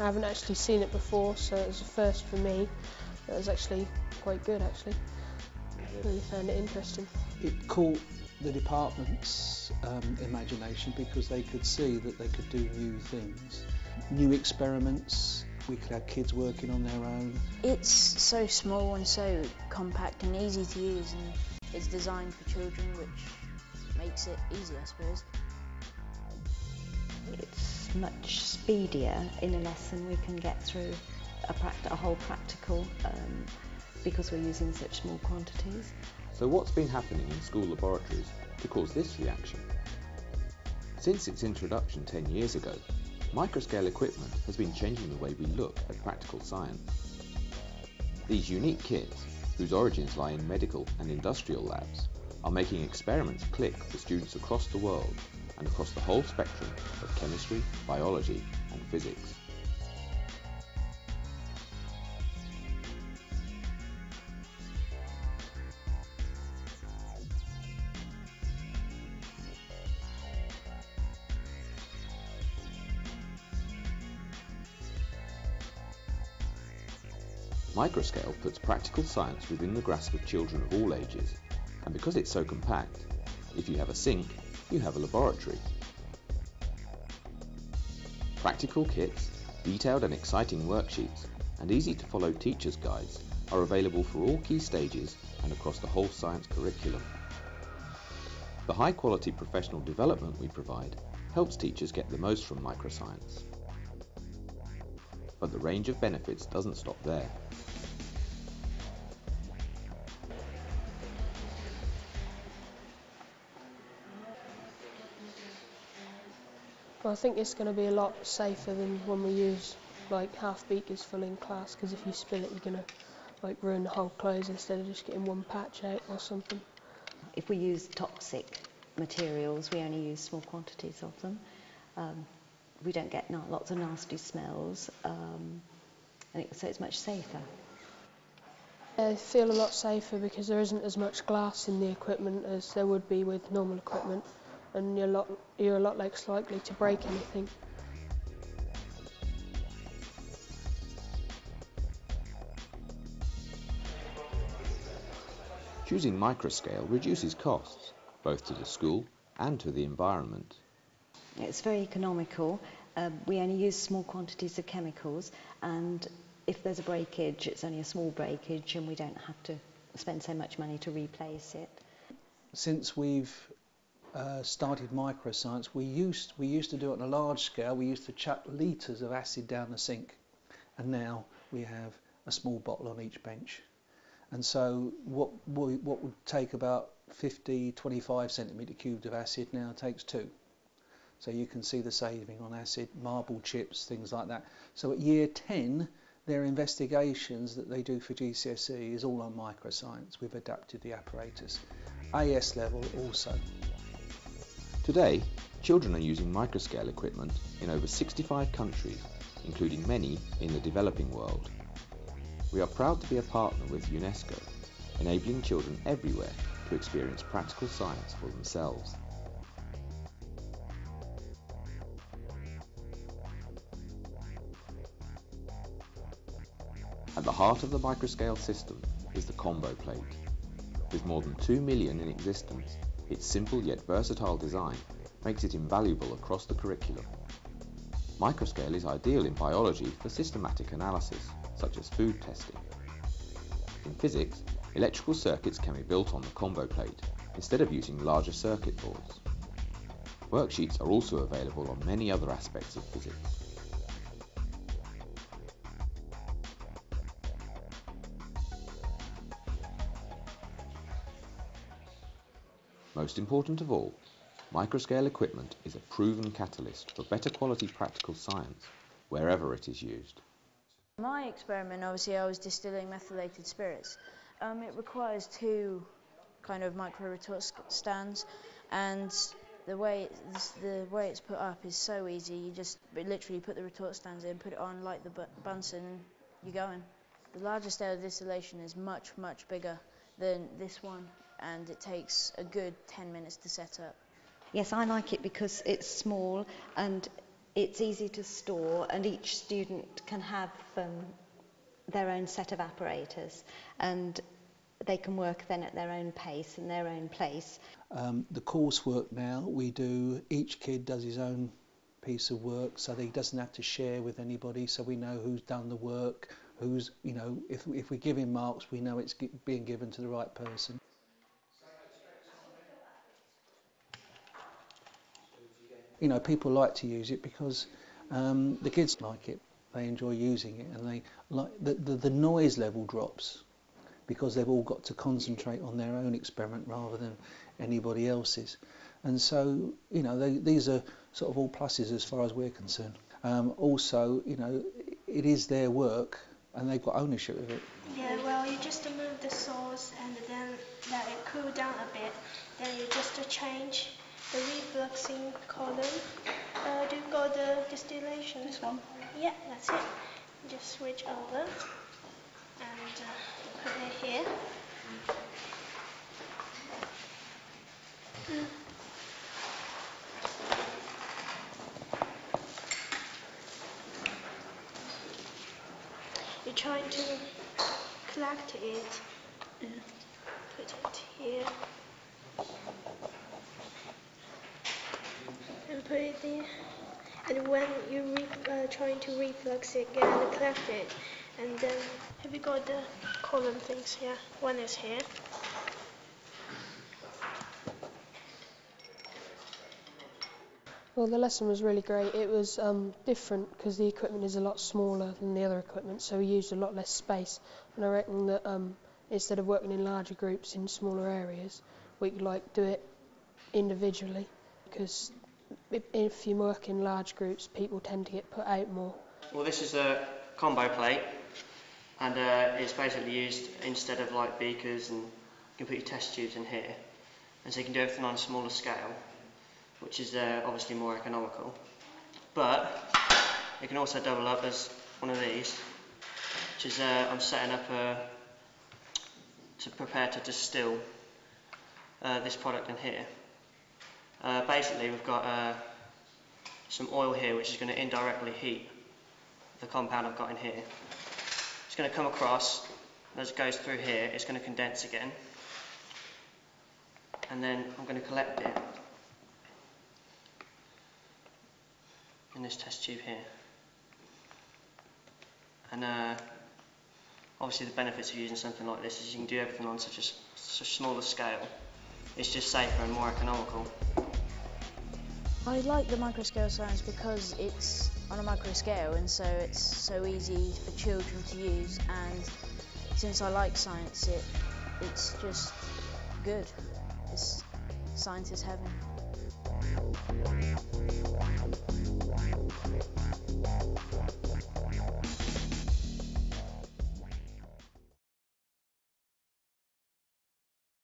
I haven't actually seen it before, so it was a first for me. It was actually quite good, actually. Really found it interesting. It caught the department's imagination because they could see that they could do new things, new experiments. We could have kids working on their own. It's so small and so compact and easy to use, and it's designed for children, which makes it easy, I suppose. It's much speedier in a lesson. We can get through a whole practical because we're using such small quantities. So what's been happening in school laboratories to cause this reaction? Since its introduction 10 years ago, microscale equipment has been changing the way we look at practical science. These unique kits, whose origins lie in medical and industrial labs, are making experiments click for students across the world and across the whole spectrum of chemistry, biology and physics. Microscale puts practical science within the grasp of children of all ages, and because it's so compact, if you have a sink, you have a laboratory. Practical kits, detailed and exciting worksheets, and easy to follow teachers' guides are available for all key stages and across the whole science curriculum. The high quality professional development we provide helps teachers get the most from microscience. But the range of benefits doesn't stop there. Well, I think it's going to be a lot safer than when we use like half beakers full in class, because if you spill it, you're going to like ruin the whole clothes instead of just getting one patch out or something. If we use toxic materials, we only use small quantities of them. We don't get lots of nasty smells, so it's much safer. I feel a lot safer because there isn't as much glass in the equipment as there would be with normal equipment, and you're a lot less likely to break anything. Choosing microscale reduces costs, both to the school and to the environment. It's very economical. We only use small quantities of chemicals, and if there's a breakage, it's only a small breakage and we don't have to spend so much money to replace it. Since we've started microscience, we used to do it on a large scale. We used to chuck litres of acid down the sink, and now we have a small bottle on each bench. And so what would take about 25 centimetre cubed of acid now takes 2. So you can see the saving on acid, marble chips, things like that. So at year 10, their investigations that they do for GCSE is all on microscience. We've adapted the apparatus. AS level also. Today, children are using microscale equipment in over 65 countries, including many in the developing world. We are proud to be a partner with UNESCO, enabling children everywhere to experience practical science for themselves. At the heart of the microscale system is the combo plate. With more than 2 million in existence, its simple yet versatile design makes it invaluable across the curriculum. Microscale is ideal in biology for systematic analysis, such as food testing. In physics, electrical circuits can be built on the combo plate instead of using larger circuit boards. Worksheets are also available on many other aspects of physics. Most important of all, microscale equipment is a proven catalyst for better quality practical science wherever it is used. My experiment, obviously, I was distilling methylated spirits. It requires 2 kind of micro retort stands, and the way it's put up is so easy. You just literally put the retort stands in, put it on, light the Bunsen, and you're going. The larger scale distillation is much, much bigger than this one, and it takes a good 10 minutes to set up. Yes, I like it because it's small and It's easy to store, and each student can have their own set of apparatus, and they can work then at their own pace in their own place. The coursework now, we do, each kid does his own piece of work, so that he doesn't have to share with anybody, so we know who's done the work, who's, you know, if we give him marks, we know it's being given to the right person. You know, people like to use it because the kids like it, they enjoy using it, and they like the noise level drops because they've all got to concentrate on their own experiment rather than anybody else's. And so, you know, these are sort of all pluses as far as we're concerned. Also, you know, it is their work and they've got ownership of it. Yeah, well, you just move the sauce and then let it cool down a bit. Then you just change the refluxing column. Do you got the distillation? This one? Yeah, that's it. Just switch over and put it here. You're trying to collect it. Put it here. And put it there. And when you're trying to reflux it again, collect it. And then, have you got the column things here? One is here. Well, the lesson was really great. It was different because the equipment is a lot smaller than the other equipment, so we used a lot less space. And I reckon that instead of working in larger groups in smaller areas, we could do it individually, because if you work in large groups, people tend to get put out more. Well, this is a combo plate, and it's basically used instead of beakers, and you can put your test tubes in here, and so you can do everything on a smaller scale, which is obviously more economical. But it can also double up as one of these, which is I'm setting up to prepare to distill this product in here. Basically, we've got some oil here which is going to indirectly heat the compound I've got in here. It's going to come across, as it goes through here, it's going to condense again, and then I'm going to collect it in this test tube here. And obviously the benefits of using something like this is you can do everything on such a smaller scale. It's just safer and more economical. I like the microscale science because it's on a micro scale, and so it's so easy for children to use, and since I like science, it's just good. Science is heaven.